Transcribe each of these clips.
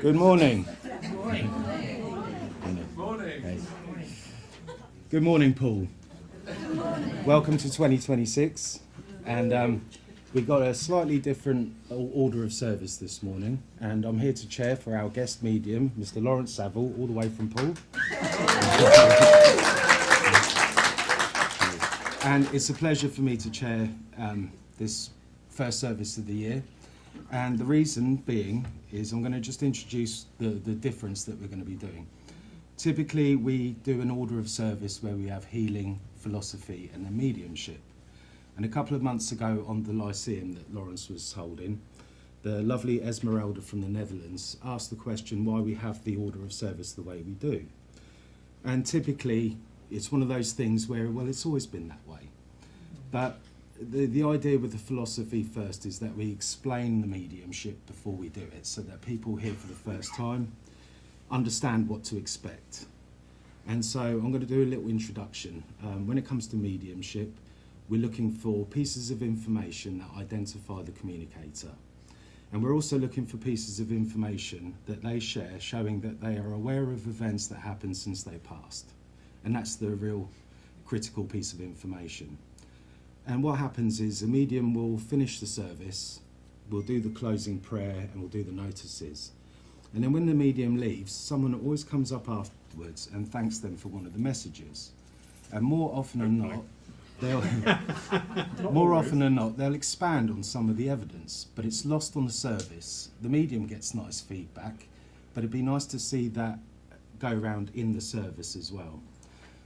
Good morning. Morning. Hey. Good morning, Paul. Welcome to 2026, and we've got a slightly different order of service this morning, and I'm here to chair for our guest medium, Mr. Lawrence Savill, all the way from Paul. And it's a pleasure for me to chair this first service of the year. And the reason being is I'm going to just introduce the difference that we're going to be doing. Typically, we do an order of service where we have healing, philosophy, and then mediumship. And a couple of months ago on the Lyceum that Lawrence was holding, the lovely Esmeralda from the Netherlands asked the question why we have the order of service the way we do. And typically, it's one of those things where, well, it's always been that way. But the idea with the philosophy first is that we explain the mediumship before we do it, so that people here for the first time understand what to expect. And so I'm going to do a little introduction. When it comes to mediumship, we're looking for pieces of information that identify the communicator. And we're also looking for pieces of information that they share, showing that they are aware of events that happened since they passed. And that's the real critical piece of information. And what happens is a medium will finish the service, we'll do the closing prayer, and we'll do the notices. And then when the medium leaves, someone always comes up afterwards and thanks them for one of the messages. And more often than not, they'll expand on some of the evidence, but it's lost on the service. The medium gets nice feedback, but it'd be nice to see that go around in the service as well.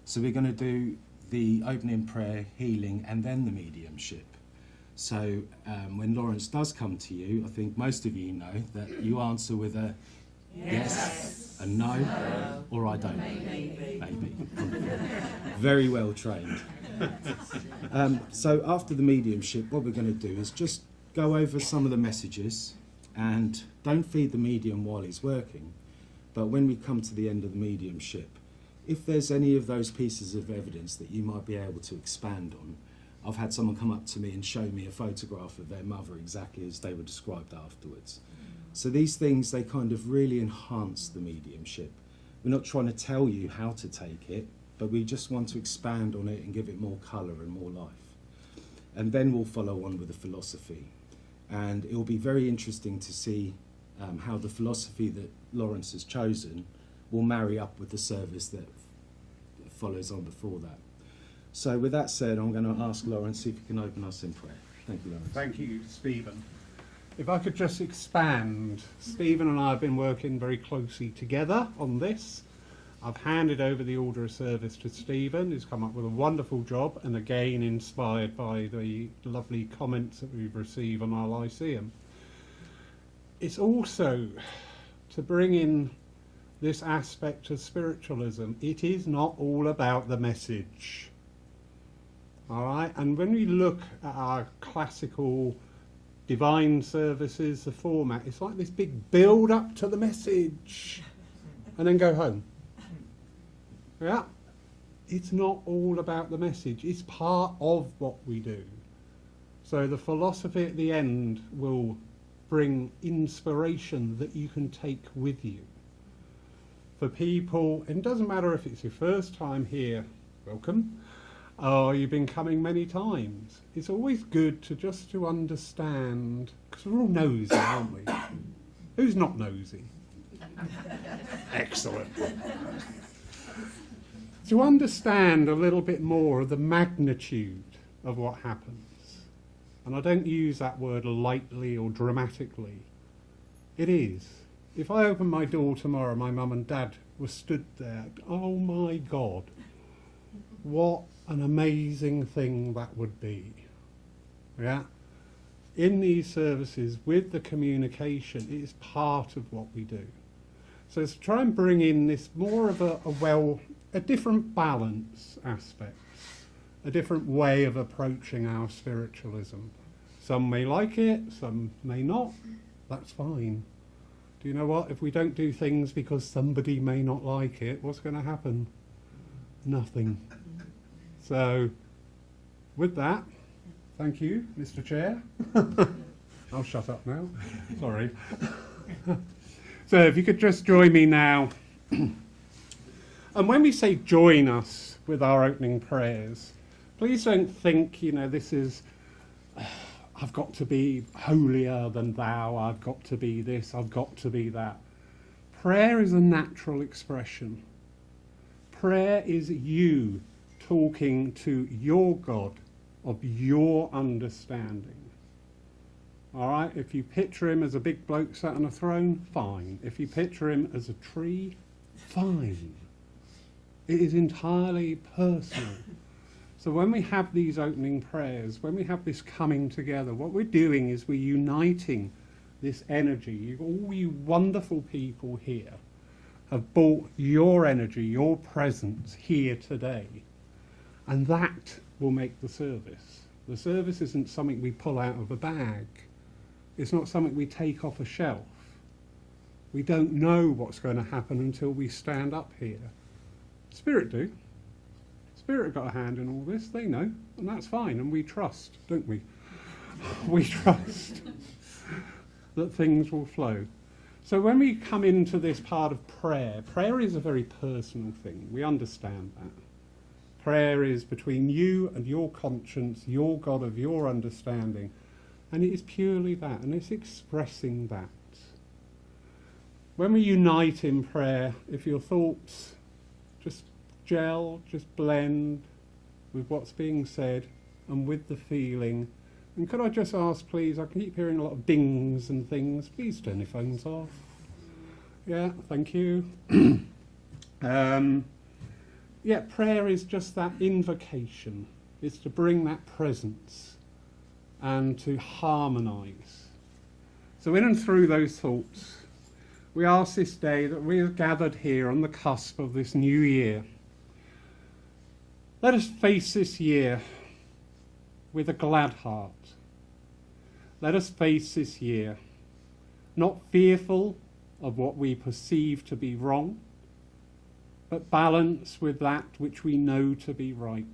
So we're going to do the opening prayer, healing, and then the mediumship. So when Lawrence does come to you, I think most of you know that you answer with a yes, a no, or I don't know. Maybe. Very well trained. So after the mediumship, what we're going to do is just go over some of the messages, and don't feed the medium while he's working. But when we come to the end of the mediumship, if there's any of those pieces of evidence that you might be able to expand on, I've had someone come up to me and show me a photograph of their mother exactly as they were described afterwards. So these things, they kind of really enhance the mediumship. We're not trying to tell you how to take it, but we just want to expand on it and give it more colour and more life. And then we'll follow on with the philosophy. And it will be very interesting to see how the philosophy that Lawrence has chosen will marry up with the service that follows on before that. So with that said, I'm going to ask Lawrence if he can open us in prayer. Thank you, Lawrence. Thank you, Stephen. If I could just expand, Stephen and I have been working very closely together on this. I've handed over the order of service to Stephen, who's come up with a wonderful job, and again inspired by the lovely comments that we've received on our Lyceum. It's also to bring in this aspect of spiritualism. It is not all about the message. All right? And when we look at our classical divine services, the format, it's like this big build up to the message and then go home. Yeah? It's not all about the message. It's part of what we do. So the philosophy at the end will bring inspiration that you can take with you. For people, and it doesn't matter if it's your first time here, welcome, or you've been coming many times. It's always good to understand, because we're all nosy, aren't we? Who's not nosy? Excellent. To understand a little bit more of the magnitude of what happens. And I don't use that word lightly or dramatically. It is. If I open my door tomorrow, my mum and dad were stood there. Oh my God, what an amazing thing that would be. Yeah? In these services, with the communication, it is part of what we do. So to try and bring in this more of a different balance aspect, a different way of approaching our spiritualism. Some may like it, some may not. That's fine. Do you know what? If we don't do things because somebody may not like it, what's going to happen? Nothing. So, with that, Thank you, Mr. Chair. I'll shut up now. Sorry. So if you could just join me now. And when we say join us with our opening prayers, please don't think, this is, I've got to be holier than thou, I've got to be this, I've got to be that. Prayer is a natural expression. Prayer is you talking to your God of your understanding. All right, if you picture him as a big bloke sat on a throne, fine. If you picture him as a tree, fine. It is entirely personal. So when we have these opening prayers, when we have this coming together, what we're doing is we're uniting this energy. All you wonderful people here have brought your energy, your presence here today. And that will make the service. The service isn't something we pull out of a bag. It's not something we take off a shelf. We don't know what's going to happen until we stand up here. Spirit do. Spirit have got a hand in all this. They know. And that's fine. And we trust, don't we? We trust that things will flow. So when we come into this part of prayer, prayer is a very personal thing. We understand that. Prayer is between you and your conscience, your God of your understanding. And it is purely that, and it's expressing that. When we unite in prayer, if your thoughts just gel, just blend with what's being said and with the feeling. And could I just ask, please, I keep hearing a lot of dings and things. Please turn your phones off. Yeah, thank you. Prayer is just that invocation. It's to bring that presence and to harmonise. So in and through those thoughts, we ask this day that we are gathered here on the cusp of this new year. Let us face this year with a glad heart. Let us face this year not fearful of what we perceive to be wrong, but balanced with that which we know to be right.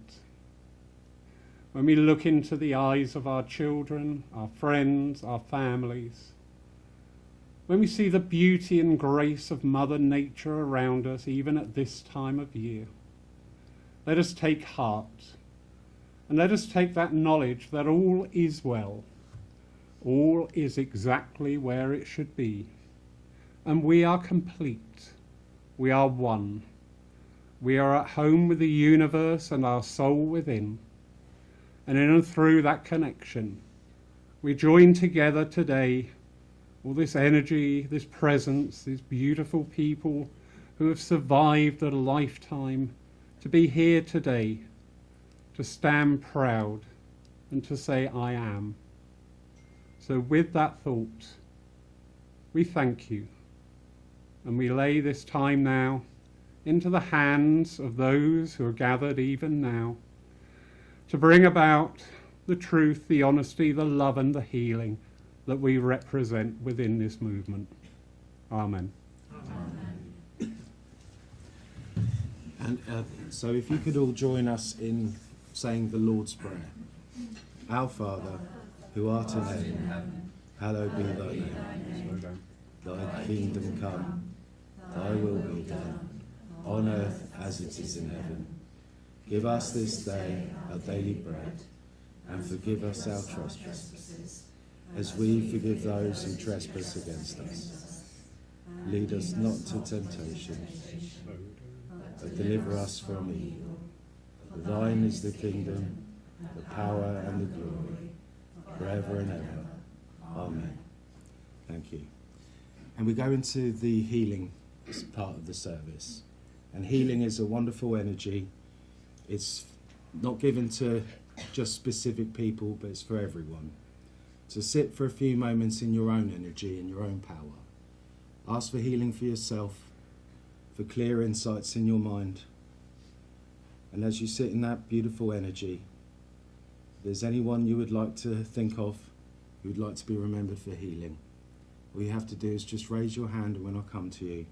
When we look into the eyes of our children, our friends, our families, when we see the beauty and grace of Mother Nature around us, even at this time of year, let us take heart, and let us take that knowledge that all is well, all is exactly where it should be, and we are complete, we are one, we are at home with the universe and our soul within, and in and through that connection, we join together today all this energy, this presence, these beautiful people who have survived a lifetime to be here today, to stand proud and to say, I am. So with that thought, we thank you. And we lay this time now into the hands of those who are gathered even now to bring about the truth, the honesty, the love and the healing that we represent within this movement. Amen. Amen. And so if you could all join us in saying the Lord's Prayer. Our Father, who art in heaven, hallowed be thy name. Thy kingdom come, thy will be done, on earth as it is in heaven. Give us this day our daily bread, and forgive us our trespasses, as we forgive those who trespass against us. Lead us not to temptation, but deliver us from evil. For thine is the kingdom, the power and the glory, forever and ever. Amen. Thank you. And we go into the healing part of the service. And healing is a wonderful energy. It's not given to just specific people, but it's for everyone. To sit for a few moments in your own energy and your own power. Ask for healing for yourself, for clear insights in your mind. And as you sit in that beautiful energy, if there's anyone you would like to think of who would like to be remembered for healing, all you have to do is just raise your hand, and when I come to you,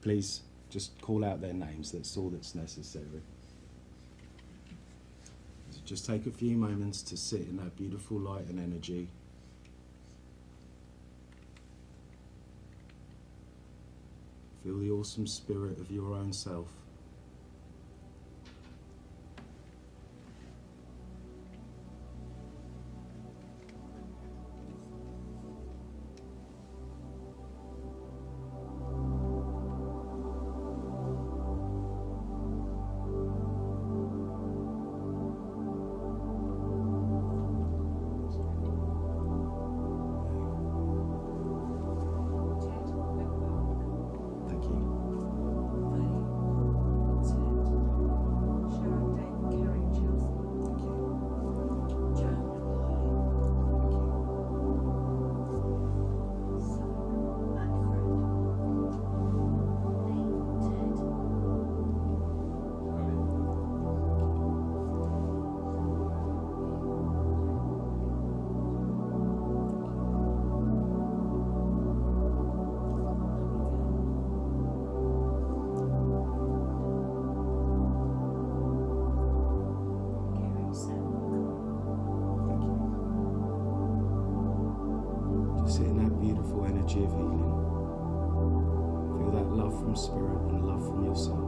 please just call out their names. That's all that's necessary. just take a few moments to sit in that beautiful light and energy. Feel the awesome spirit of your own self. Sit in that beautiful energy of healing. Feel that love from spirit and love from yourself.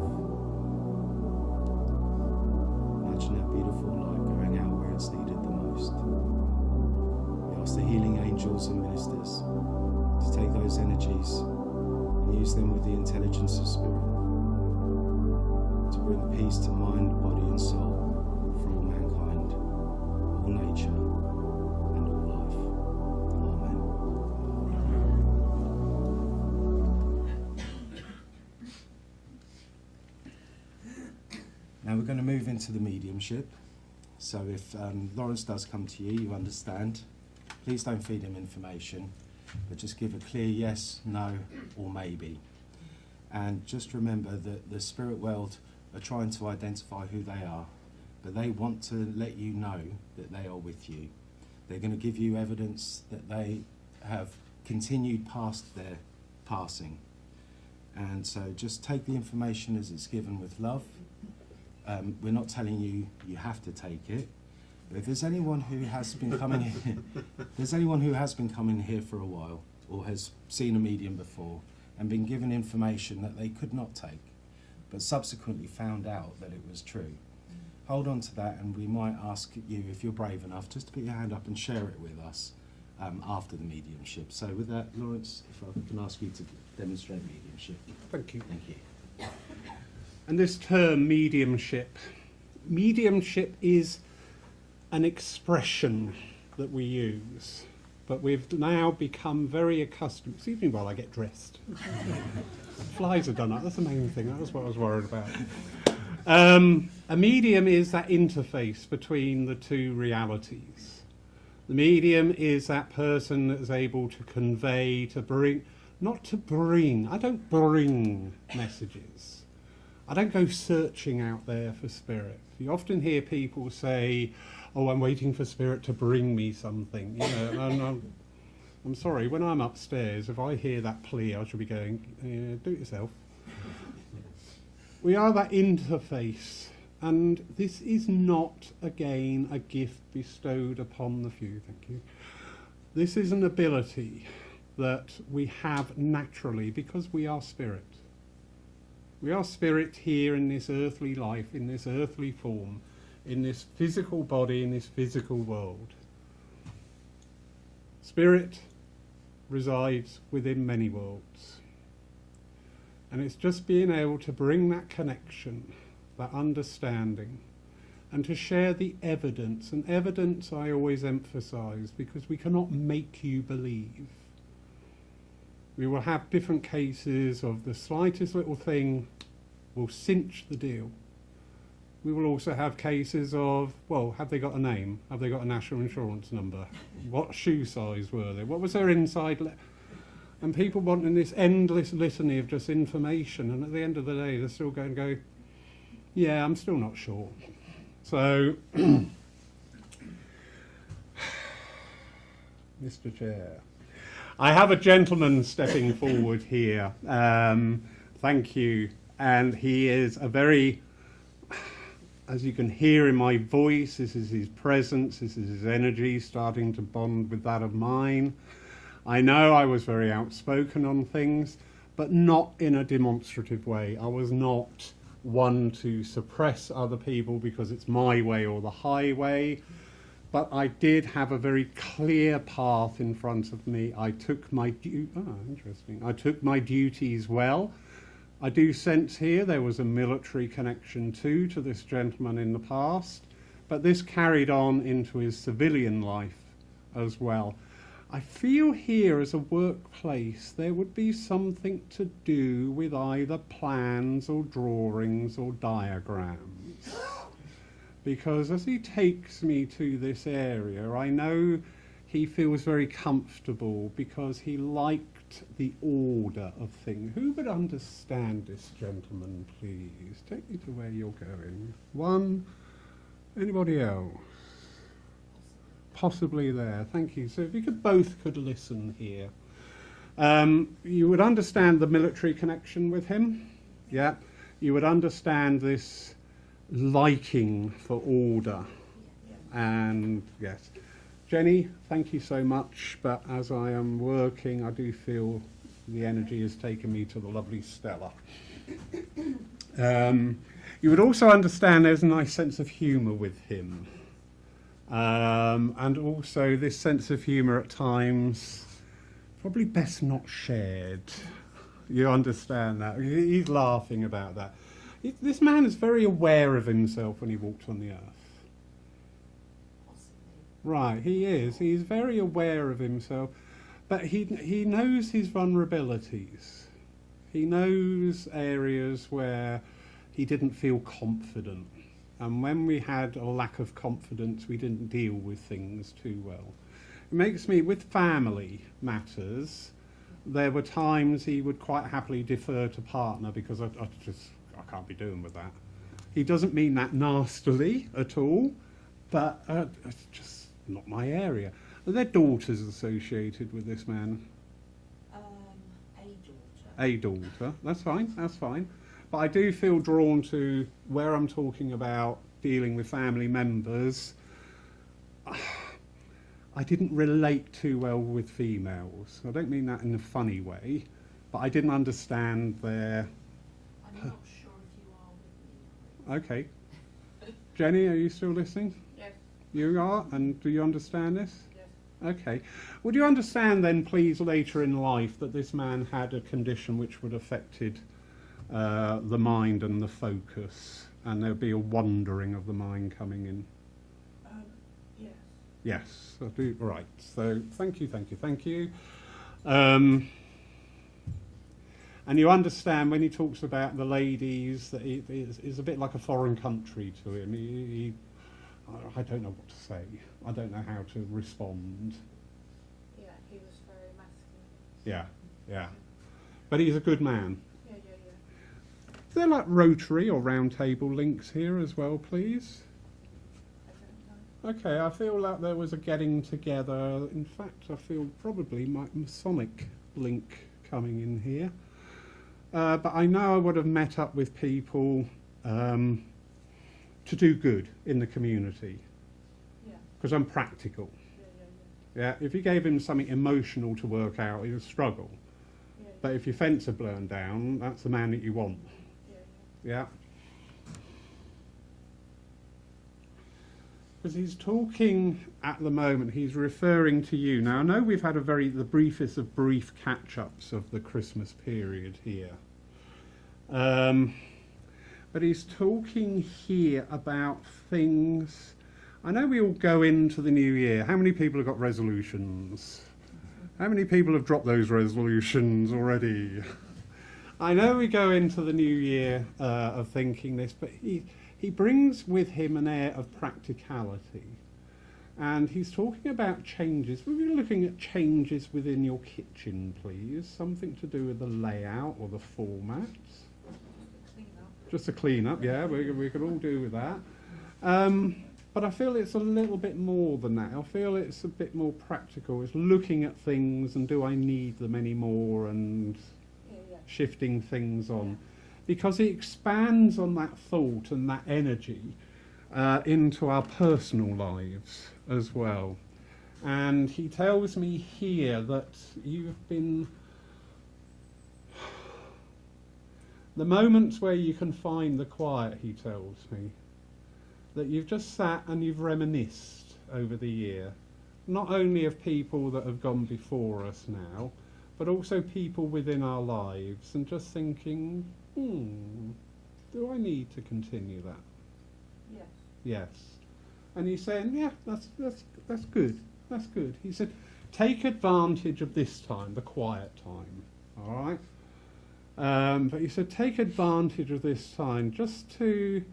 Imagine that beautiful light going out where it's needed the most. We ask the healing angels and ministers to take those energies and use them with the intelligence of spirit to bring peace to mind, body and soul for all mankind, all nature and all life. Amen. Now we're going to move into the mediumship. So if Lawrence does come to you, you understand. Please don't feed him information, but just give a clear yes, no, or maybe. And just remember that the spirit world are trying to identify who they are, but they want to let you know that they are with you. They're going to give you evidence that they have continued past their passing. And so just take the information as it's given with love. We're not telling you you have to take it. But if there's anyone who has been coming here, there's anyone who has been coming here for a while or has seen a medium before and been given information that they could not take, but subsequently found out that it was true, hold on to that, and we might ask you, if you're brave enough, just to put your hand up and share it with us after the mediumship. So with that, Lawrence, if I can ask you to demonstrate mediumship. Thank you. Thank you. And this term, mediumship is an expression that we use, but we've now become very accustomed. Excuse me while I get dressed. Flies are done up, that's the main thing, that was what I was worried about. A medium is that interface between the two realities. The medium is that person that is able to convey, to bring, not to bring, I don't bring messages. I don't go searching out there for spirit. You often hear people say, oh, I'm waiting for spirit to bring me something. You know, and I'm sorry, when I'm upstairs, if I hear that plea, I should be going, do it yourself. We are that interface, and this is not, again, a gift bestowed upon the few, thank you. This is an ability that we have naturally because we are spirit. We are spirit here in this earthly life, in this earthly form, in this physical body, in this physical world. Spirit resides within many worlds. And it's just being able to bring that connection, that understanding, and to share the evidence. And evidence I always emphasize, because we cannot make you believe. We will have different cases of the slightest little thing will cinch the deal. We will also have cases of, well, have they got a name? Have they got a national insurance number? What shoe size were they? What was their inside? And people wanting this endless litany of just information, and at the end of the day, they're still going to go, yeah, I'm still not sure. So, Mr. Chair, I have a gentleman stepping forward here. Thank you. And he is a very as you can hear in my voice, this is his presence, this is his energy starting to bond with that of mine. I know I was very outspoken on things, but not in a demonstrative way. I was not one to suppress other people because it's my way or the highway, but I did have a very clear path in front of me. I took my I took my duties well. I do sense here there was a military connection too to this gentleman in the past, but this carried on into his civilian life as well. I feel here as a workplace there would be something to do with either plans or drawings or diagrams. Because as he takes me to this area, I know he feels very comfortable because he liked the order of things. Who would understand this gentleman, please? Take me to where you're going. One. Anybody else? Possibly there. Thank you. So if you both could listen here. You would understand the military connection with him. Yeah. You would understand this liking for order. And yes. Jenny, thank you so much. But as I am working, I do feel the energy has taken me to the lovely Stella. You would also understand there's a nice sense of humour with him. And also this sense of humour at times, probably best not shared. You understand that. He's laughing about that. This man is very aware of himself when he walks on the earth. Right, he is. He's very aware of himself. But he knows his vulnerabilities. He knows areas where he didn't feel confident. And when we had a lack of confidence, we didn't deal with things too well. It makes me, with family matters, there were times he would quite happily defer to partner because I can't be doing with that. He doesn't mean that nastily at all, but it's just not my area. Are there daughters associated with this man? A daughter. That's fine, that's fine. But I do feel drawn to where I'm talking about dealing with family members. I didn't relate too well with females. I don't mean that in a funny way, but I didn't understand their... I'm not sure if you are with me. Okay. Jenny, are you still listening? Yes. You are? And do you understand this? Yes. Okay. Would you understand then, please, later in life that this man had a condition which would affected the mind and the focus, and there'll be a wandering of the mind coming in? Yes. Yes, I do. Right. So thank you. And you understand when he talks about the ladies that it's a bit like a foreign country to him. I don't know what to say. I don't know how to respond. Yeah, he was very masculine. Yeah. But he's a good man. Yeah. Is there like Rotary or round table links here as well, please? I don't know. Okay, I feel like there was a getting together. In fact, I feel probably my Masonic link coming in here. But I know I would have met up with people to do good in the community. Yeah. Because I'm practical. Yeah. Yeah, if you gave him something emotional to work out, he would struggle. Yeah. But if your fence had burned down, that's the man that you want. Yeah. Yeah. Because he's talking at the moment, he's referring to you. Now, I know we've had the briefest of brief catch-ups of the Christmas period here. But he's talking here about things. I know we all go into the new year. How many people have got resolutions? How many people have dropped those resolutions already? I know we go into the new year of thinking this, but he brings with him an air of practicality. And he's talking about changes. We'll be looking at changes within your kitchen, please. Something to do with the layout or the format. Just a clean-up, yeah, we could all do with that. But I feel it's a little bit more than that. I feel it's a bit more practical. It's looking at things and do I need them anymore and shifting things on. Because he expands on that thought and that energy into our personal lives as well. And he tells me here that you've been... The moments where you can find the quiet, he tells me, that you've just sat and you've reminisced over the year, not only of people that have gone before us now, but also people within our lives, and just thinking, do I need to continue that? Yes. Yes. And he's saying, yeah, that's good. That's good. He said, take advantage of this time, the quiet time. All right? But he said, take advantage of this time just to,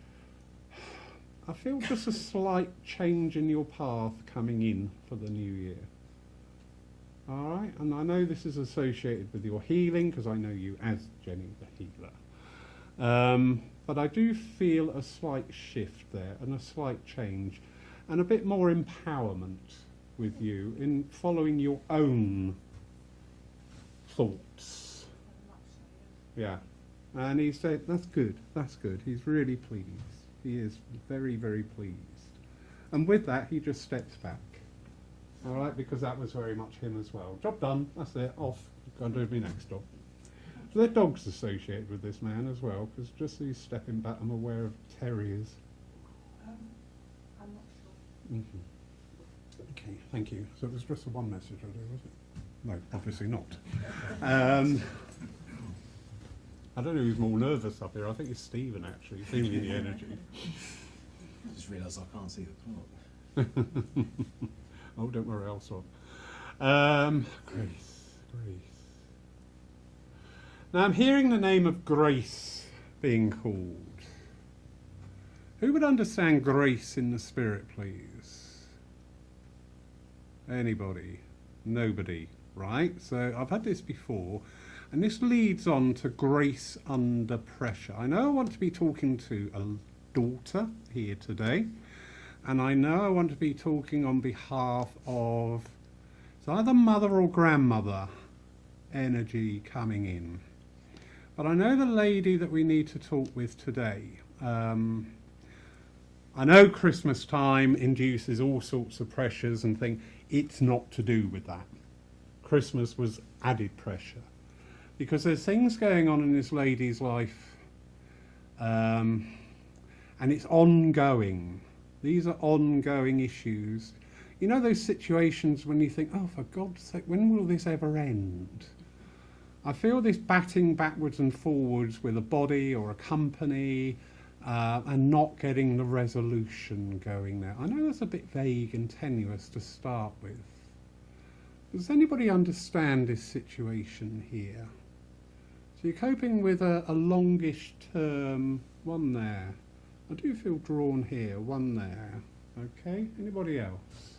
I feel just a slight change in your path coming in for the new year. All right? And I know this is associated with your healing, because I know you as Jenny the healer. But I do feel a slight shift there and a slight change and a bit more empowerment with you in following your own thoughts. Yeah. And he said, that's good, that's good. He's really pleased. He is very, very pleased. And with that, he just steps back. All right, because that was very much him as well. Job done, that's it, off. Go and do my next job. So there are dogs associated with this man as well, because just as he's stepping back, I'm aware of terriers. I'm not sure. Okay, thank you. So it was just the one message I did, was it? No, obviously not. I don't know who's more nervous up here. I think it's Stephen, actually, feeling the energy. I just realised I can't see the clock. Oh, don't worry, I'll stop. Grace. Now I'm hearing the name of Grace being called. Who would understand grace in the spirit, please? Anybody? Nobody, right? So I've had this before, and this leads on to grace under pressure. I know I want to be talking to a daughter here today, and I know I want to be talking on behalf of, it's either mother or grandmother energy coming in. But I know the lady that we need to talk with today. I know Christmas time induces all sorts of pressures and things. It's not to do with that. Christmas was added pressure. Because there's things going on in this lady's life, and it's ongoing. These are ongoing issues. You know those situations when you think, oh, for God's sake, when will this ever end? I feel this batting backwards and forwards with a body or a company, and not getting the resolution going there. I know that's a bit vague and tenuous to start with. Does anybody understand this situation here? So you're coping with a longish term, one there. I do feel drawn here, one there. Okay, anybody else?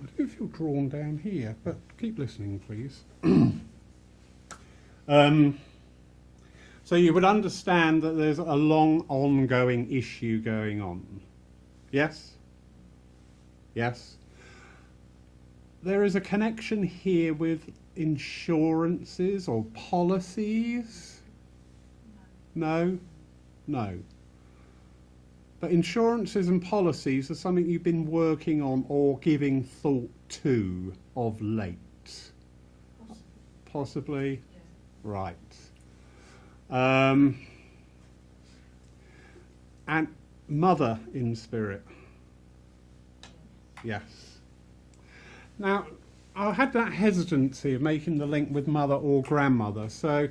I do feel drawn down here, but keep listening, please. So you would understand that there's a long ongoing issue going on. Yes? Yes? There is a connection here with insurances or policies? No? No. But insurances and policies are something you've been working on or giving thought to of late. Possibly? Yes. Right. And mother in spirit. Yes. Now, I had that hesitancy of making the link with mother or grandmother. So,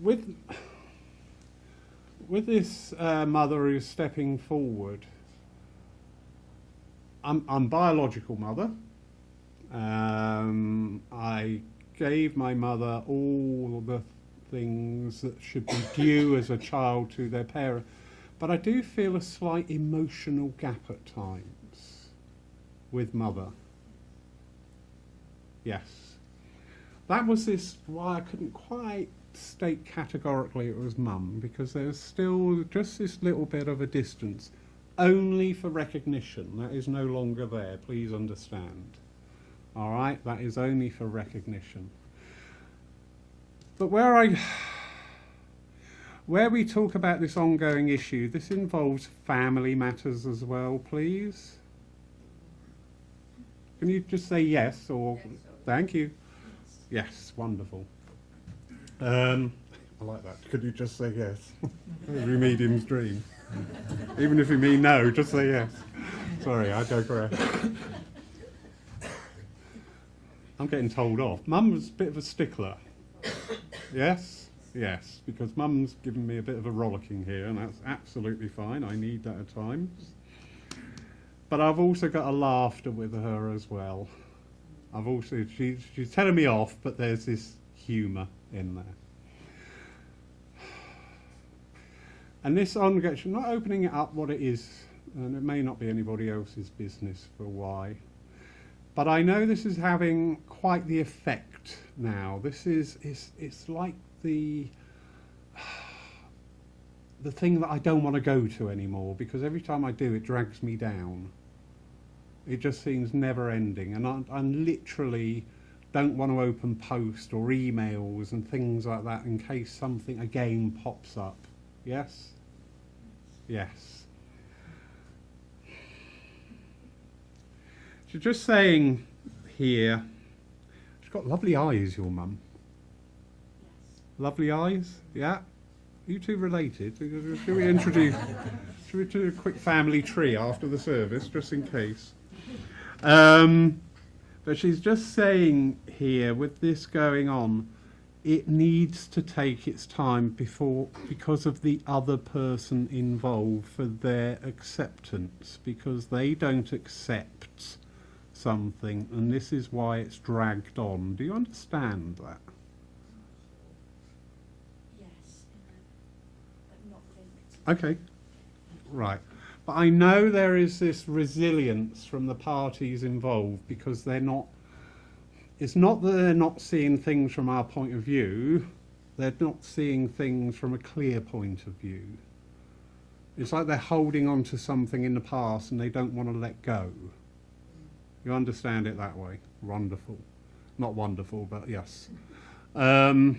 with this mother who's stepping forward, I'm biological mother. I gave my mother all the things that should be due as a child to their parent, but I do feel a slight emotional gap at times with mother. Yes. That was why I couldn't quite state categorically it was mum, because there's still just this little bit of a distance, only for recognition. That is no longer there, please understand. All right, that is only for recognition. But where Where we talk about this ongoing issue, this involves family matters as well, please. Can you just say yes or Yes, thank you? Yes, wonderful. I like that. Could you just say yes? Every medium's dream. Even if you mean no, just say yes. Sorry, I digress. I'm getting told off. Mum was a bit of a stickler. Yes? Yes, because Mum's given me a bit of a rollicking here, and that's absolutely fine. I need that at times. But I've also got a laughter with her as well. I've also, she's telling me off, but there's this humour in there. And this ongoing, not opening it up what it is, and it may not be anybody else's business for why. But I know this is having quite the effect now. This is, it's like the thing that I don't want to go to anymore, because every time I do, it drags me down. It just seems never ending, and I literally don't want to open post or emails and things like that in case something again pops up. Yes? Yes. She's just saying here, she's got lovely eyes, your mum. Yes. Lovely eyes, yeah? You two related? Shall we introduce, shall we do a quick family tree after the service, just in case? But she's just saying here, with this going on, it needs to take its time because of the other person involved for their acceptance, because they don't accept something, and this is why it's dragged on. Do you understand that? Yes, but not linked. Okay, right. But I know there is this resilience from the parties involved, because they're not, it's not that they're not seeing things from our point of view, they're not seeing things from a clear point of view. It's like they're holding on to something in the past and they don't want to let go. You understand it that way? Wonderful. Not wonderful, but yes. But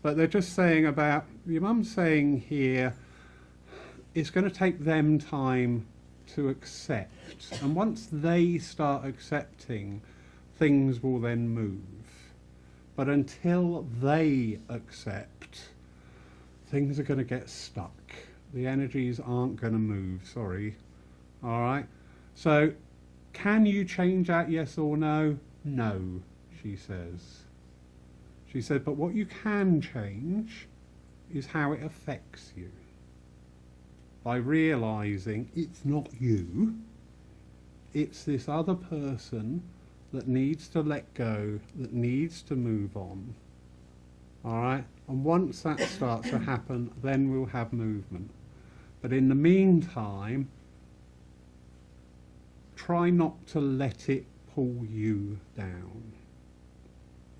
they're just saying about, your mum's saying here, it's going to take them time to accept. And once they start accepting, things will then move. But until they accept, things are going to get stuck. The energies aren't going to move, sorry. All right? So, can you change that, yes or no? No, she says. She said, but what you can change is how it affects you. By realising it's not you, it's this other person that needs to let go, that needs to move on. All right? And once that starts to happen, then we'll have movement. But in the meantime, try not to let it pull you down.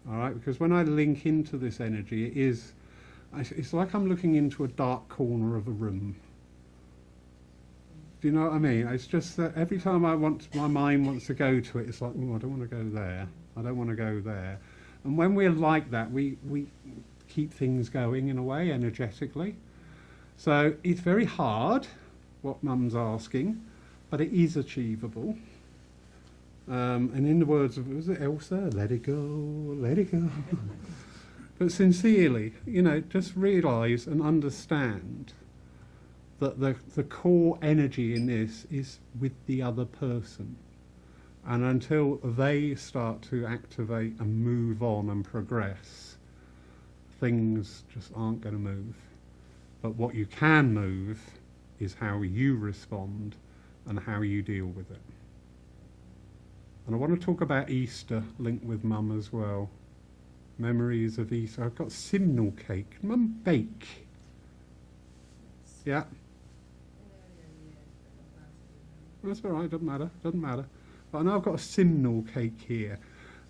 All right? Because when I link into this energy, it's like I'm looking into a dark corner of a room. Do you know what I mean? It's just that every time my mind wants to go to it, it's like, oh, I don't want to go there. I don't want to go there. And when we're like that, we keep things going in a way, energetically. So it's very hard, what Mum's asking, but it is achievable. And in the words of, was it Elsa? Let it go, let it go. But sincerely, just realise and understand that the core energy in this is with the other person. And until they start to activate and move on and progress, things just aren't going to move. But what you can move is how you respond and how you deal with it. And I want to talk about Easter linked with Mum as well. Memories of Easter. I've got simnel cake. Mum bake? Yeah. That's all right, doesn't matter. But I know I've got a simnel cake here,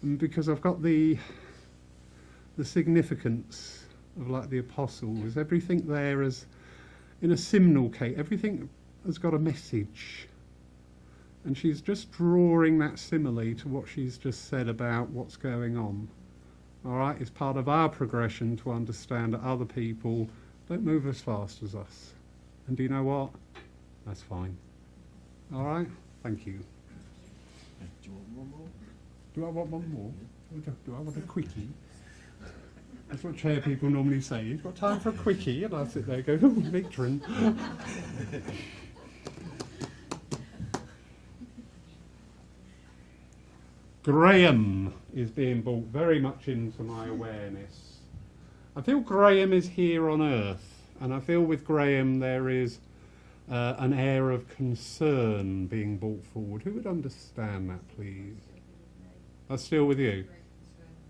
and because I've got the significance of like the apostles, everything there is, in a simnel cake, everything has got a message. And she's just drawing that simile to what she's just said about what's going on. All right, it's part of our progression to understand that other people don't move as fast as us. And do you know what? That's fine. All right? Thank you. Do you want one more? Do I want one more? Do I want a quickie? That's what chair people normally say. You've got time for a quickie? And I sit there and go, oh, Victorin. Graham is being brought very much into my awareness. I feel Graham is here on earth, and I feel with Graham there is an air of concern being brought forward. Who would understand that, please? That's still with you?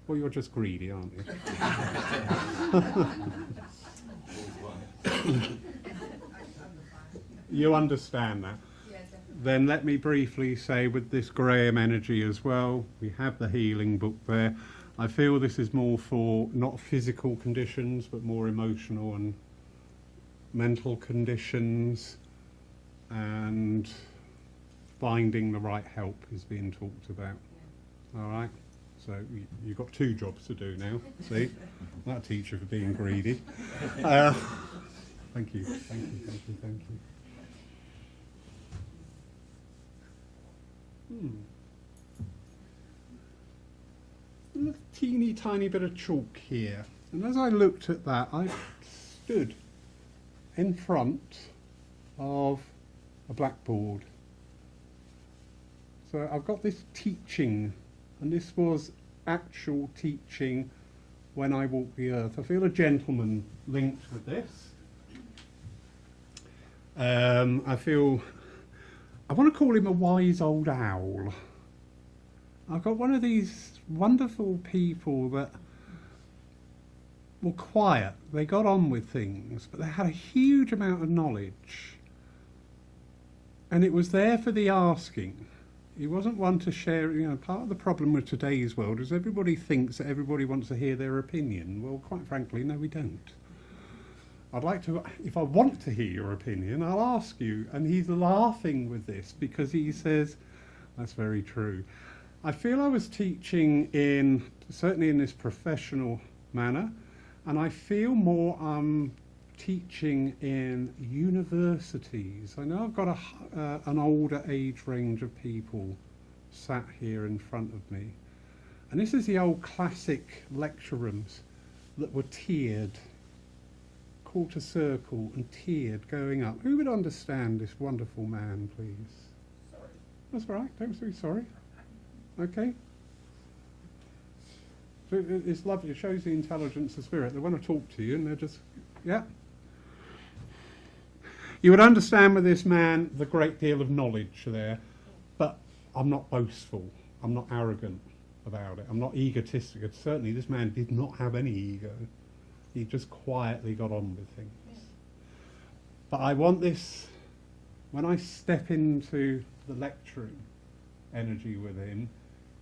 Well, you're just greedy, aren't you? You understand that? Then let me briefly say with this Graham energy as well, we have the healing book there. I feel this is more for not physical conditions, but more emotional and mental conditions, and finding the right help is being talked about. All right? So you've got 2 jobs to do now. See? That teacher for being greedy. Thank you, thank you, thank you, thank you. A little teeny tiny bit of chalk here. And as I looked at that, I stood in front of a blackboard. So I've got this teaching, and this was actual teaching when I walked the earth. I feel a gentleman linked with this. I want to call him a wise old owl. I've got one of these wonderful people that were quiet. They got on with things, but they had a huge amount of knowledge. And it was there for the asking. He wasn't one to share. You know, part of the problem with today's world is everybody thinks that everybody wants to hear their opinion. Well, quite frankly, no, we don't. I'd like to, if I want to hear your opinion, I'll ask you. And he's laughing with this because he says, that's very true. I feel I was teaching certainly in this professional manner, and I feel more teaching in universities. I know I've got an older age range of people sat here in front of me. And this is the old classic lecture rooms that were tiered, quarter circle and tiered going up. Who would understand this wonderful man, please? Sorry. That's all right, don't be sorry. Okay. So it's lovely, it shows the intelligence of spirit. They want to talk to you and they're just, yeah. You would understand with this man the great deal of knowledge there, but I'm not boastful, I'm not arrogant about it, I'm not egotistic. Certainly this man did not have any ego. He just quietly got on with things. Yeah. But I want this, when I step into the lecturing energy with him,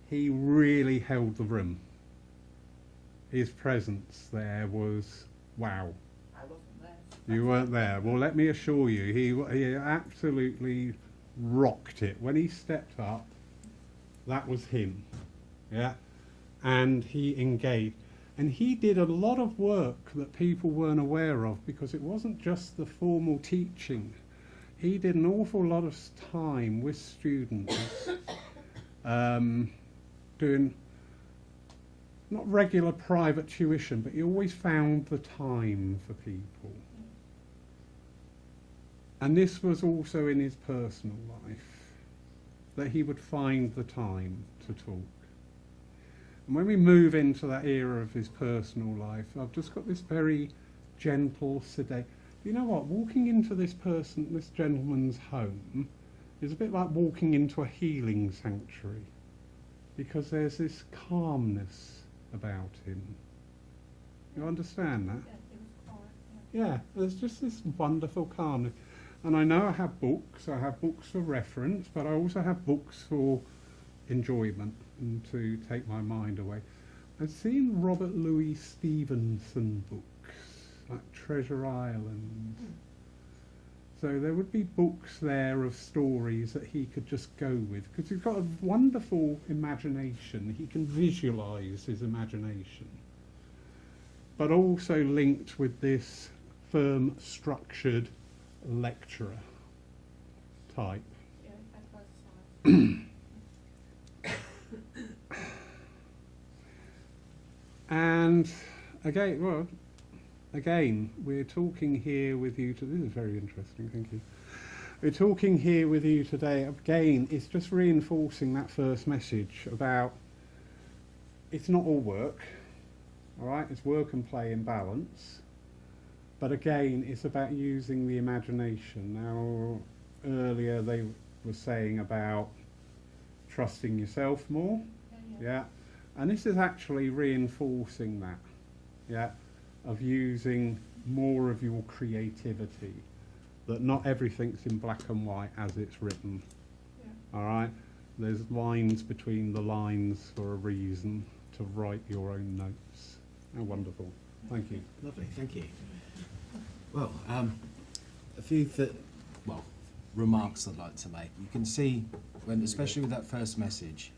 he really held the room. His presence there was wow. I wasn't there. You weren't there. Well, let me assure you, he absolutely rocked it. When he stepped up, that was him. Yeah. And he engaged. And he did a lot of work that people weren't aware of, because it wasn't just the formal teaching. He did an awful lot of time with students, doing not regular private tuition, but he always found the time for people. And this was also in his personal life, that he would find the time to talk. And when we move into that era of his personal life, I've just got this very gentle, sedate. You know what? Walking into this gentleman's home is a bit like walking into a healing sanctuary, because there's this calmness about him. You understand that? Yeah, it was quiet. Yeah, there's just this wonderful calmness. And I know I have books for reference, but I also have books for enjoyment and to take my mind away. I've seen Robert Louis Stevenson books, like Treasure Island. So there would be books there of stories that he could just go with, because he's got a wonderful imagination. He can visualise his imagination. But also linked with this firm, structured lecturer type. Yeah, at both sides. And again, we're talking here with you. This is very interesting. Thank you. We're talking here with you today. Again, it's just reinforcing that first message about it's not all work. All right, it's work and play in balance. But again, it's about using the imagination. Now, earlier they were saying about trusting yourself more. Yeah. And this is actually reinforcing that, yeah, of using more of your creativity, that not everything's in black and white as it's written, Yeah. all right? There's lines between the lines for a reason to write your own notes. How wonderful. Thank you. Lovely, thank you. Well, a few remarks I'd like to make. You can see, when, especially with that first message,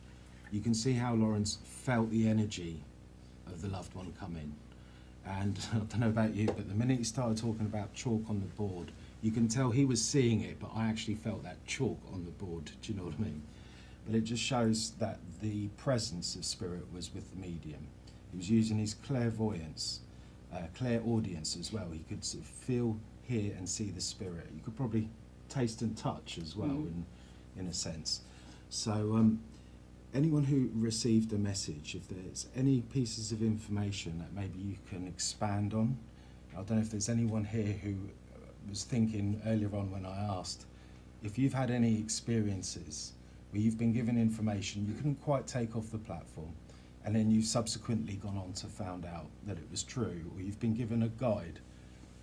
you can see how Lawrence felt the energy of the loved one come in. And I don't know about you, but the minute he started talking about chalk on the board, you can tell he was seeing it, but I actually felt that chalk on the board. Do you know what I mean? But it just shows that the presence of spirit was with the medium. He was using his clairvoyance, clairaudience as well. He could sort of feel, hear and see the spirit. You could probably taste and touch as well, in a sense. So anyone who received a message, if there's any pieces of information that maybe you can expand on. I don't know if there's anyone here who was thinking earlier on when I asked, if you've had any experiences where you've been given information you couldn't quite take off the platform, and then you've subsequently gone on to found out that it was true, or you've been given a guide,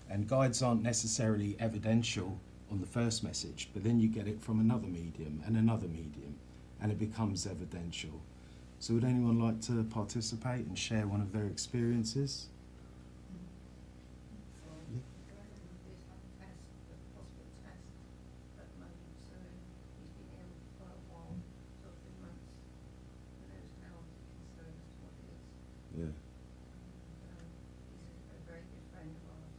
and guides aren't necessarily evidential on the first message, but then you get it from another medium and another medium, and it becomes evidential. So would anyone like to participate and share one of their experiences? Yeah. He's a very good friend of ours.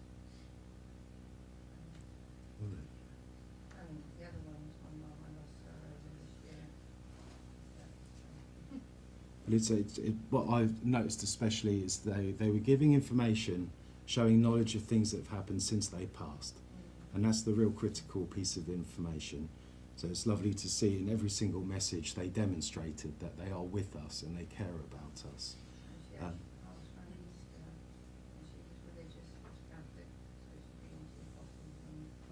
And the other one was my mum. I lost her earlier this year. But what I've noticed especially is they were giving information showing knowledge of things that have happened since they passed. And that's the real critical piece of information. So it's lovely to see in every single message they demonstrated that they are with us and they care about us. And she actually passed one Easter, and she was religious, she was Catholic, so she'd been to the hospital.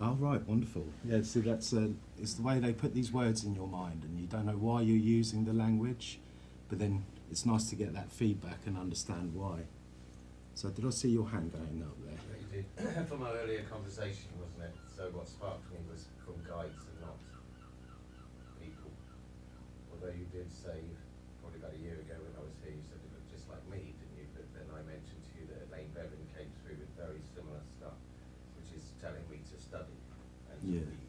Oh, right, wonderful. Yeah, see, that's it's the way they put these words in your mind, and you don't know why you're using the language, but then it's nice to get that feedback and understand why. So did I see your hand going up there? Yeah, you did. From our earlier conversation, wasn't it? So what sparked me was from guides and not people. Although you did say, probably about a year ago when I was here, you said it looked just like me, didn't you? But then I mentioned to you that Elaine Bevan came through with very similar stuff, which is telling me to study and to Yeah. read.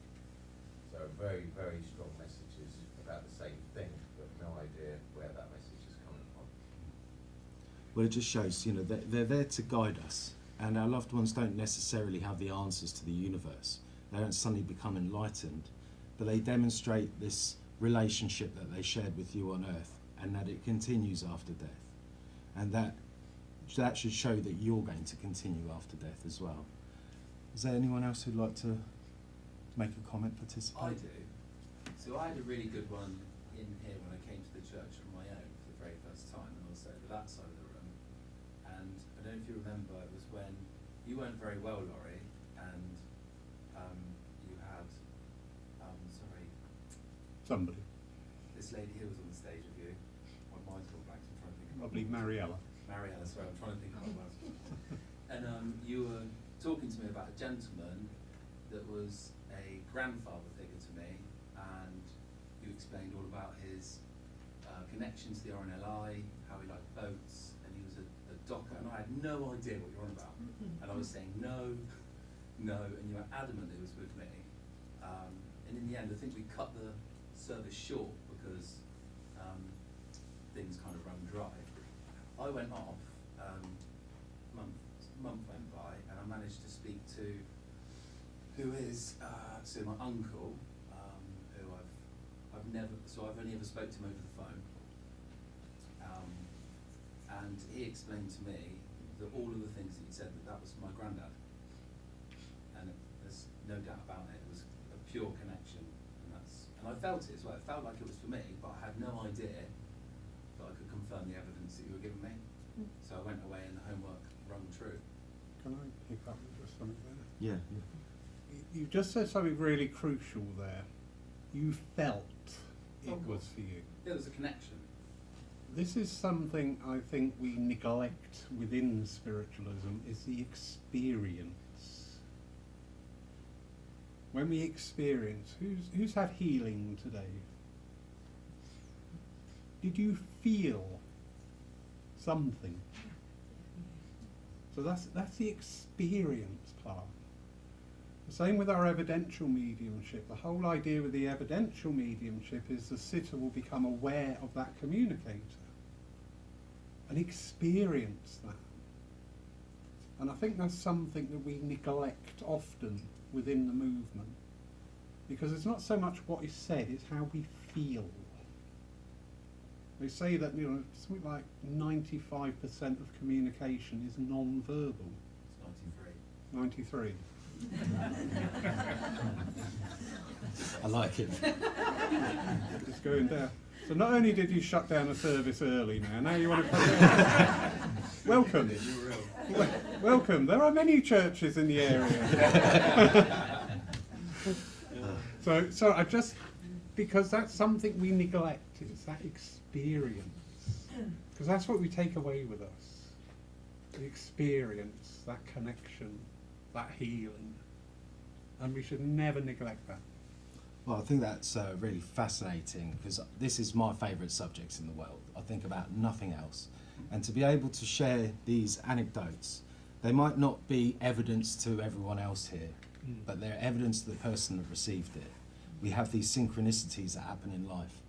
So very, very strong messages about the same thing, but no idea where that message is coming from. Well, it just shows, you know, they're there to guide us, and our loved ones don't necessarily have the answers to the universe. They don't suddenly become enlightened, but they demonstrate this relationship that they shared with you on earth, and that it continues after death. And that should show that you're going to continue after death as well. Is there anyone else who'd like to make a comment, participate? I do. So I had a really good one in here when I came to the church on my own for the very first time, and also over that side of the room. And I don't know if you remember, it was when you weren't very well, Laurie, and you had, Somebody. this lady here was on the stage with you. My mind's gone blank, so I'm trying to think of Probably Mariella. Mariella, sorry, I'm trying to think of what it was. And you were talking to me about a gentleman that was a grandfather figure to me, and you explained all about his connection to the RNLI, how he liked boats, and he was a docker, and I had no idea what you're on about. And I was saying no, and you were adamant it was with me. And in the end, I think we cut the service short because things kind of run dry. I went off, month went by, and I managed managed to speak to who is so my uncle, who I've only ever spoke to him over the phone, and he explained to me that all of the things that he said, that was my granddad, and there's no doubt about it. It was a pure connection, and I felt it as well. It felt like it was for me, but I had no idea that I could confirm the evidence that you were giving me. So I went away and the homework rung true. Can I pick up just something there? Yeah. You just said something really crucial there. You felt it was for you. Yeah, there's a connection. This is something I think we neglect within spiritualism, is the experience. When we experience, who's had healing today? Did you feel something? So that's the experience part. The same with our evidential mediumship. The whole idea with the evidential mediumship is the sitter will become aware of that communicator and experience that. And I think that's something that we neglect often within the movement, because it's not so much what is said, it's how we feel. They say that, you know, something like 95% of communication is non-verbal. It's 93. I like it. It's going down. So not only did you shut down a service early now you want to welcome. Welcome. There are many churches in the area. So I just, because that's something we neglect, it's that experience. Because that's what we take away with us. The experience, that connection, that healing. And we should never neglect that. Well, I think that's really fascinating, because this is my favourite subject in the world. I think about nothing else. And to be able to share these anecdotes, they might not be evidence to everyone else here, but they're evidence to the person that received it. We have these synchronicities that happen in life.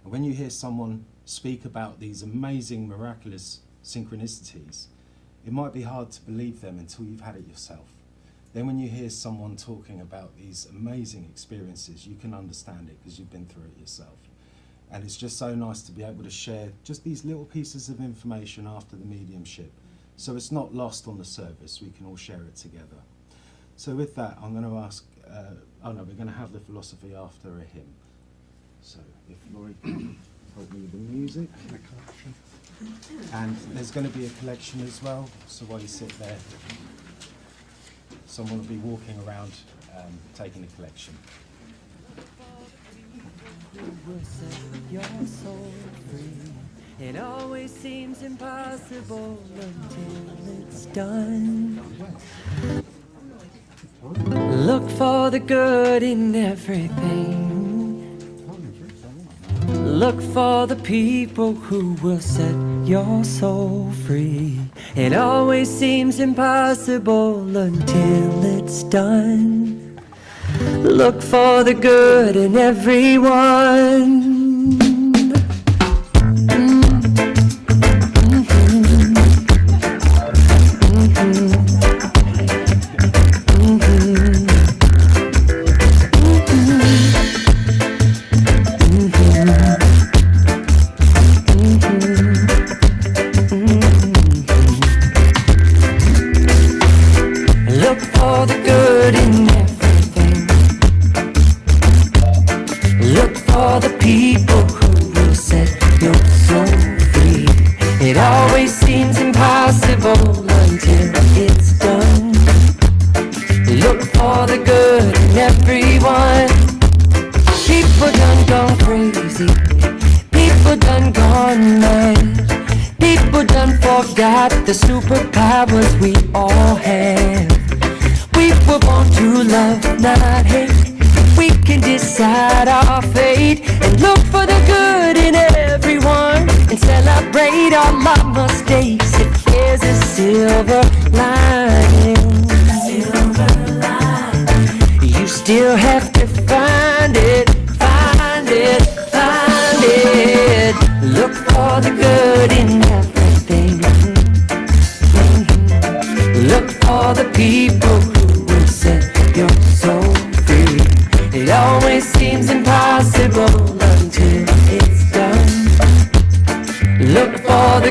And when you hear someone speak about these amazing, miraculous synchronicities, it might be hard to believe them until you've had it yourself. Then when you hear someone talking about these amazing experiences, you can understand it because you've been through it yourself. And it's just so nice to be able to share just these little pieces of information after the mediumship. So it's not lost on the service, we can all share it together. So with that, I'm going to ask, we're going to have the philosophy after a hymn. So if Laurie can help me with the music. And there's going to be a collection as well, so while you sit there, someone will be walking around taking a collection. Will set your soul free. It always seems impossible until it's done. Look for the good in everything. Look for the people who will set your soul free. It always seems impossible until it's done. Look for the good in everyone. Look for the good in everything. Look for the people who will set your soul free. It always seems impossible until it's done. Look for the good in everyone. People done gone crazy. People done gone mad. People done forgot the superpowers we all have. We were born to love, not hate. We can decide our fate and look for the good in everyone and celebrate all our mistakes. If there's a silver lining, you still have to find it, find it, find it. Look for the good in everything. Look for the people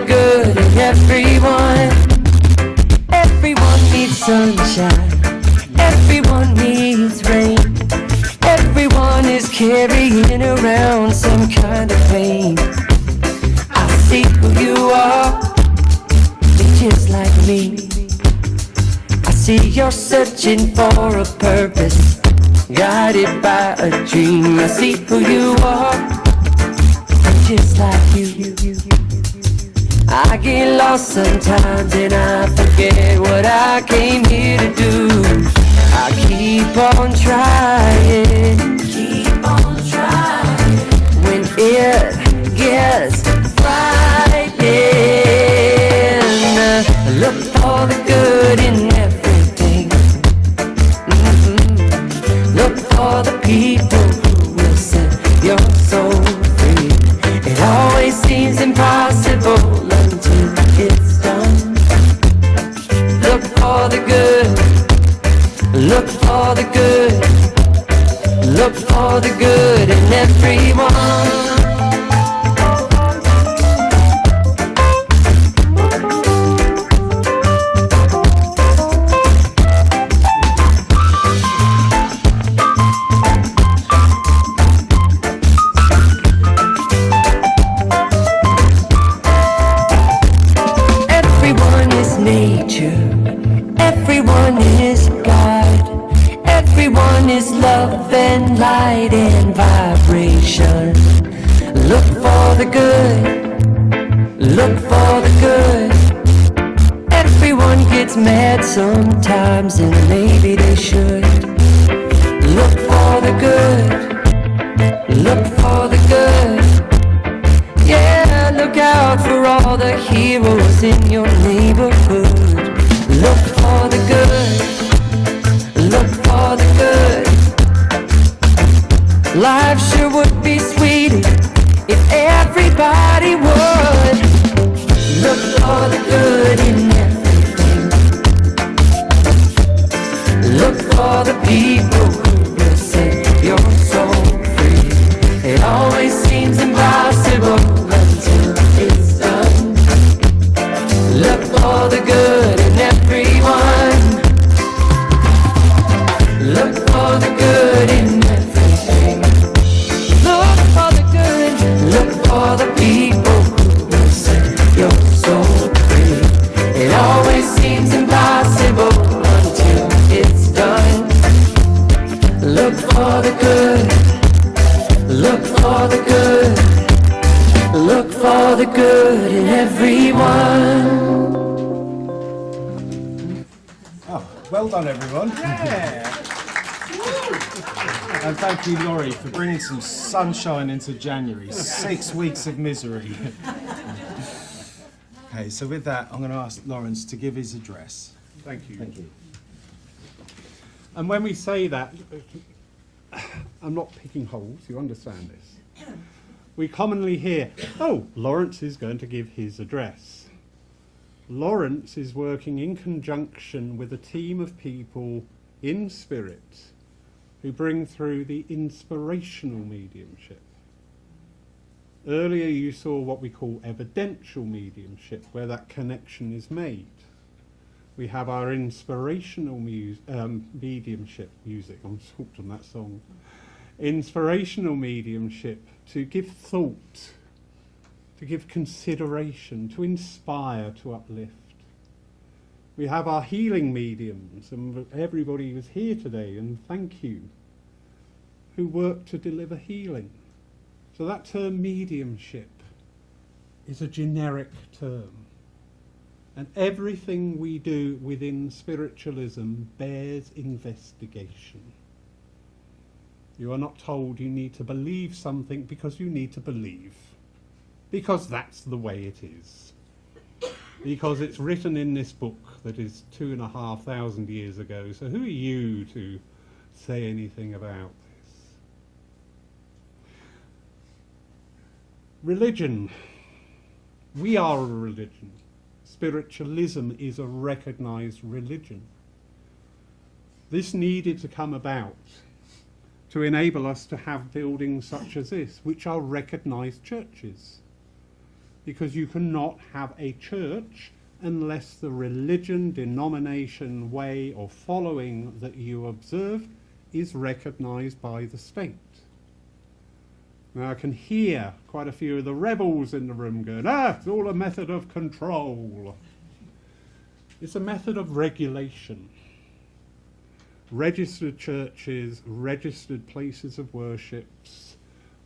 good in everyone. Everyone needs sunshine. Everyone needs rain. Everyone is carrying around some kind of pain. I see who you are, you're just like me. I see you're searching for a purpose, guided by a dream. I see who you are, you're just like you. I get lost sometimes and I forget what I came here to do. I keep on trying, when it gets frightening. Look for the good in everything. Look for the people who will set your soul free. It always seems impossible until it's done. Look for the good. Look for the good. Look for the good in everyone. Everyone is nature. Everyone is God. Everyone is love and light and vibration. Look for the good. Look for the good. Everyone gets mad sometimes and maybe they should. Look for the good. Look for the good. Yeah, look out for all the heroes in your neighborhood. Look for the good. Look for the good. Life sure would be sweeter if everybody would. Look for the good in everything. Look for the people who will set your soul free. It always seems impossible until it's done. Look for the good in everyone. Look for the good in everything. Look for the good. Look for the people who will set your soul free. It always seems impossible until it's done. Look for the good. Look for the good. Look for the good in everyone. Oh, well done, everyone. And thank you, Laurie, for bringing some sunshine into January. 6 weeks of misery. Okay, so with that, I'm going to ask Lawrence to give his address. Thank you. Thank you. And when we say that, I'm not picking holes, you understand this. We commonly hear, oh, Lawrence is going to give his address. Lawrence is working in conjunction with a team of people in spirit who bring through the inspirational mediumship. Earlier you saw what we call evidential mediumship, where that connection is made. We have our inspirational mediumship music. I'm hooked on that song. Inspirational mediumship, to give thought, to give consideration, to inspire, to uplift. We have our healing mediums, and everybody who's here today, and thank you, who work to deliver healing. So that term mediumship is a generic term. And everything we do within spiritualism bears investigation. You are not told you need to believe something because you need to believe. Because that's the way it is. Because it's written in this book that is 2,500 years ago. So who are you to say anything about this? Religion. We are a religion. Spiritualism is a recognized religion. This needed to come about to enable us to have buildings such as this, which are recognized churches. because you cannot have a church unless the religion, denomination, way of following that you observe is recognised by the state. Now I can hear quite a few of the rebels in the room going, it's all a method of control. It's a method of regulation. Registered churches, registered places of worships.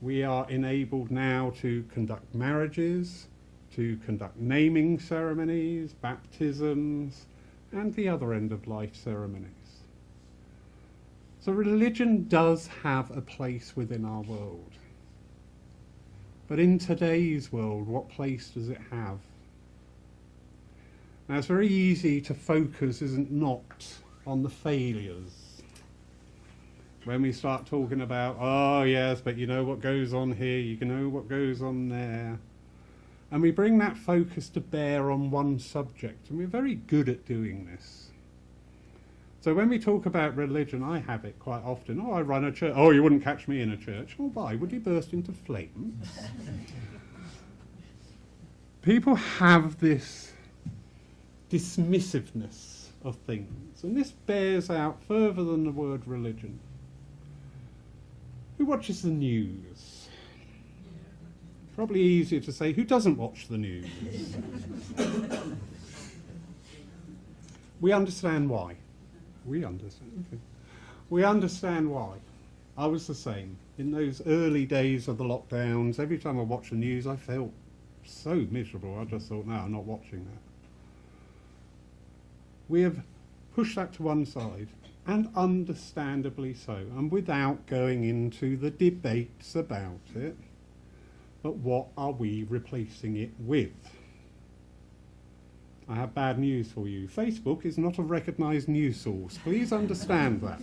We are enabled now to conduct marriages, to conduct naming ceremonies, baptisms, and the other end-of-life ceremonies. So religion does have a place within our world. But in today's world, what place does it have? Now, it's very easy to focus, isn't not, on the failures. When we start talking about, oh yes, but you know what goes on here, you know what goes on there. And we bring that focus to bear on one subject, and we're very good at doing this. So when we talk about religion, I have it quite often. I run a church. Oh, you wouldn't catch me in a church. Oh, why? Would you burst into flames? People have this dismissiveness of things, and this bears out further than the word religion. Who watches the news? Probably easier to say, who doesn't watch the news? We understand why. We understand. Okay. We understand why. I was the same. In those early days of the lockdowns, every time I watched the news, I felt so miserable. I just thought, no, I'm not watching that. We have pushed that to one side, and understandably so, and without going into the debates about it. But what are we replacing it with? I have bad news for you. Facebook is not a recognised news source. Please understand that.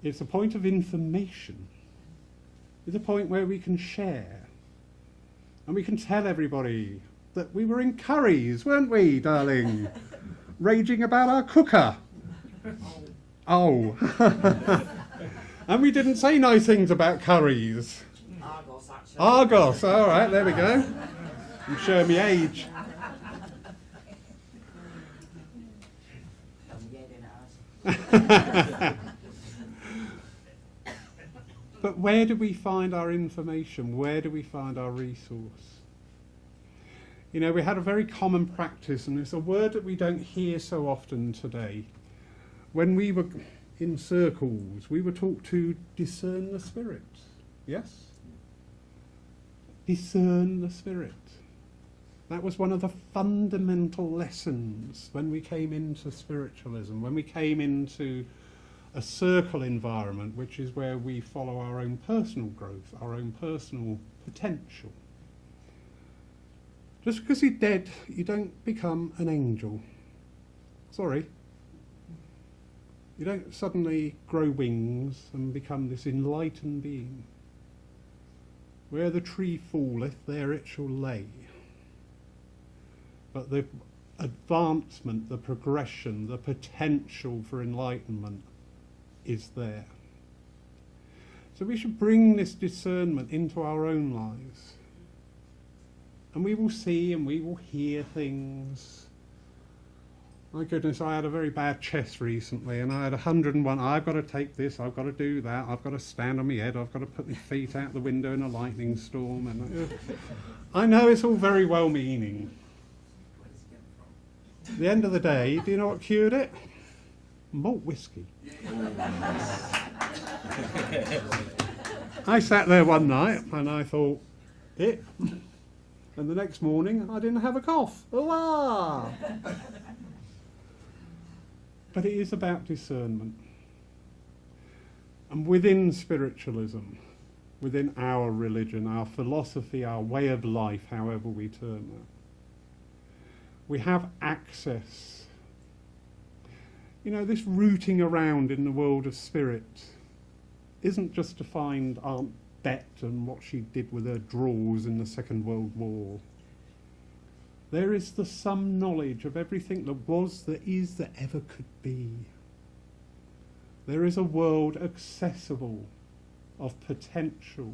It's a point of information. It's a point where we can share. And we can tell everybody that we were in curries, weren't we, darling? Raging about our cooker. Oh. And we didn't say nice things about curries. Argos, actually. Argos, all right, there we go. I'm showing my age. But where do we find our information? Where do we find our resource? You know, we had a very common practice, and it's a word that we don't hear so often today. When we were in circles, we were taught to discern the Spirit. Yes? Discern the Spirit. That was one of the fundamental lessons when we came into spiritualism, when we came into a circle environment, which is where we follow our own personal growth, our own personal potential. Just because you're dead, you don't become an angel. Sorry. You don't suddenly grow wings and become this enlightened being. Where the tree falleth, there it shall lay. But the advancement, the progression, the potential for enlightenment is there. So we should bring this discernment into our own lives. And we will see and we will hear things. My goodness, I had a very bad chest recently, and I had 101, I've got to take this, I've got to do that, I've got to stand on my head, I've got to put my feet out the window in a lightning storm. And I know it's all very well-meaning. At the end of the day, do you know what cured it? Malt whiskey. I sat there one night and I thought, and the next morning I didn't have a cough. Hurrah! But it is about discernment. And within spiritualism, within our religion, our philosophy, our way of life, however we term that, we have access. You know, this rooting around in the world of spirit isn't just to find Aunt Bet and what she did with her drawers in the Second World War. There is the sum knowledge of everything that was, that is, that ever could be. There is a world accessible of potential.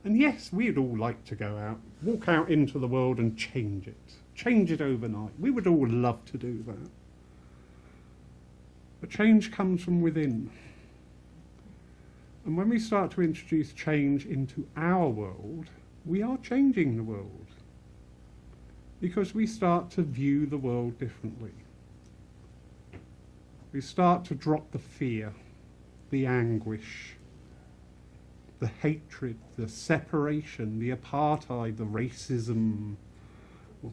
And yes, we'd all like to go out, walk out into the world and change it overnight. We would all love to do that. But change comes from within. And when we start to introduce change into our world, we are changing the world. Because we start to view the world differently. We start to drop the fear, the anguish, the hatred, the separation, the apartheid, the racism,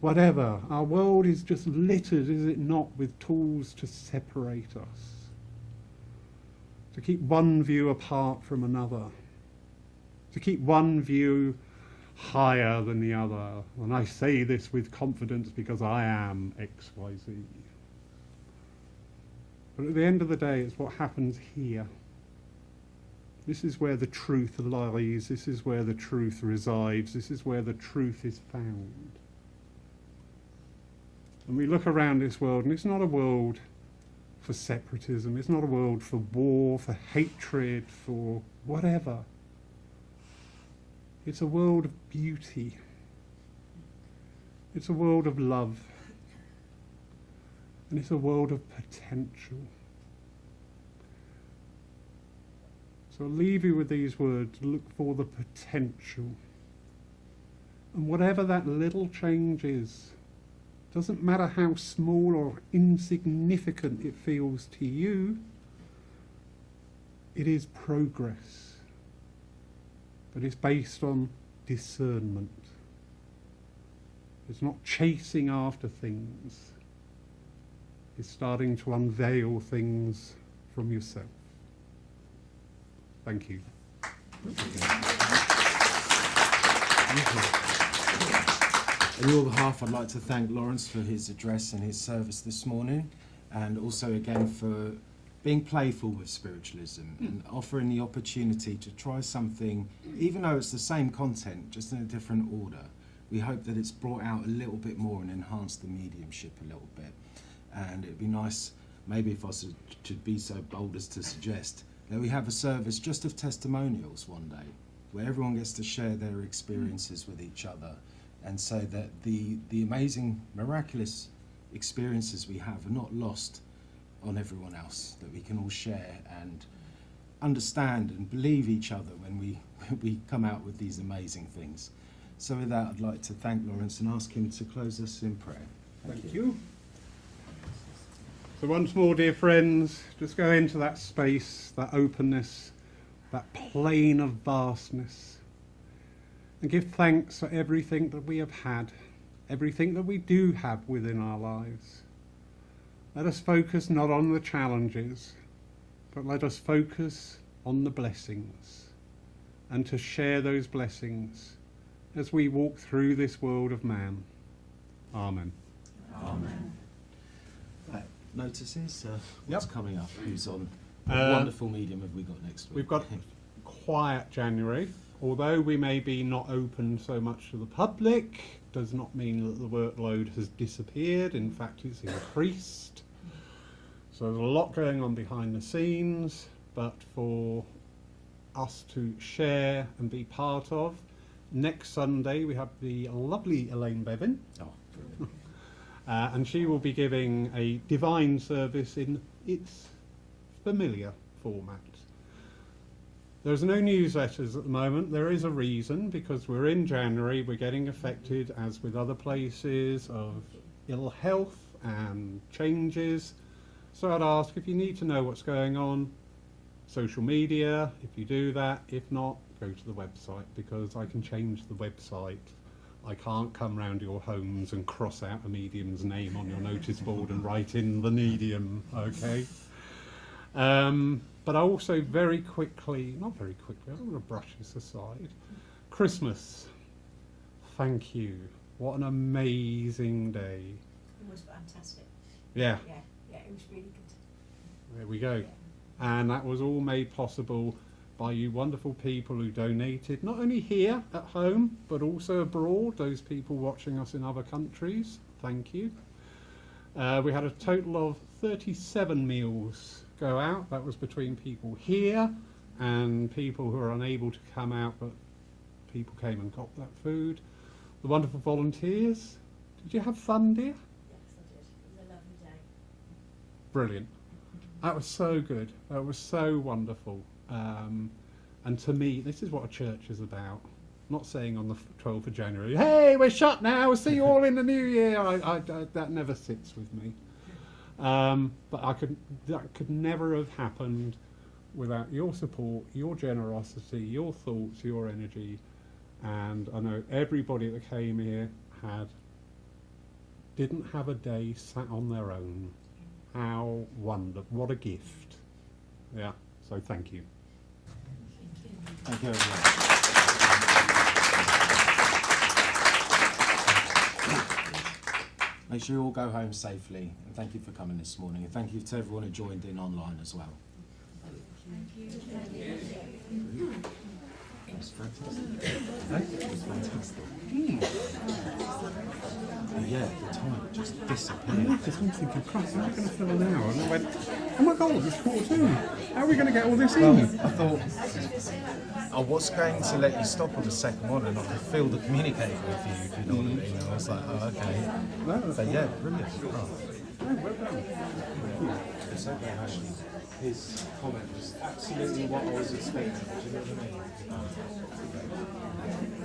whatever. Our world is just littered, is it not, with tools to separate us, to keep one view apart from another, to keep one view higher than the other. And I say this with confidence because I am XYZ. But at the end of the day, it's what happens here. This is where the truth lies. This is where the truth resides. This is where the truth is found. And we look around this world, and it's not a world for separatism. It's not a world for war, for hatred, for whatever. It's a world of beauty. It's a world of love. And it's a world of potential. So I'll leave you with these words. Look for the potential. And whatever that little change is, doesn't matter how small or insignificant it feels to you, it is progress. But it's based on discernment. It's not chasing after things. It's starting to unveil things from yourself. Thank you. On your behalf, I'd like to thank Lawrence for his address and his service this morning, and also again for being playful with spiritualism and offering the opportunity to try something, even though it's the same content, just in a different order. We hope that it's brought out a little bit more and enhanced the mediumship a little bit. And it'd be nice, maybe if I should be so bold as to suggest, that we have a service just of testimonials one day, where everyone gets to share their experiences with each other, and so that the amazing, miraculous experiences we have are not lost on everyone else, that we can all share and understand and believe each other when we come out with these amazing things. So with that, I'd like to thank Lawrence and ask him to close us in prayer. Thank you. So once more, dear friends, just go into that space, that openness, that plane of vastness, and give thanks for everything that we have had, everything that we do have within our lives. Let us focus not on the challenges, but let us focus on the blessings, and to share those blessings as we walk through this world of man. Amen. Amen. Notices? What's coming up? Who's on? What Uh, wonderful medium have we got next week? We've got quiet January. Although we may be not open so much to the public, does not mean that the workload has disappeared. In fact, it's increased. So there's a lot going on behind the scenes, but for us to share and be part of, next Sunday we have the lovely Elaine Bevan. Oh, And she will be giving a divine service in its familiar format. There's no newsletters at the moment. There is a reason, because we're in January, we're getting affected, as with other places, of ill health and changes. So I'd ask, if you need to know what's going on, social media, if you do that. If not, go to the website, because I can change the website. I can't come round your homes and cross out a medium's name on your notice board and write in the medium, okay? But I also not very quickly, I don't want to brush this aside. Christmas, thank you. What an amazing day. It was fantastic. Yeah, Yeah, it was really good. there we go. And that was all made possible by you wonderful people who donated, not only here at home, but also abroad, those people watching us in other countries. Thank you. We had a total of 37 meals go out. That was between people here and people who are unable to come out but people came and got that food. The wonderful volunteers. Did you have fun, dear? Yes, I did. It was a lovely day. Brilliant. That was so good. That was so wonderful. And to me, this is what a church is about. Not saying on the 12th of January, hey, we're shut now, we'll see you all in the new year. That never sits with me. But that could never have happened without your support, your generosity, your thoughts, your energy. And I know everybody that came here didn't have a day sat on their own. How wonderful, what a gift. Yeah, so thank you. Thank you, everyone. Make sure you all go home safely, and thank you for coming this morning, and thank you to everyone who joined in online as well. That's fantastic. That's fantastic. Yeah, the time just disappeared. Because I'm thinking, Christ, how are we going to fill an hour? And I went, oh my God, it's 14. How are we going to get all this Well, in? I thought I was going to let you stop on the second one, and I could feel the communicator with you, if you know what I mean. And I was like, oh, okay. No, So yeah, brilliant. Oh. well done. It's okay, actually. His comment was absolutely what I was expecting. Do you know what I mean?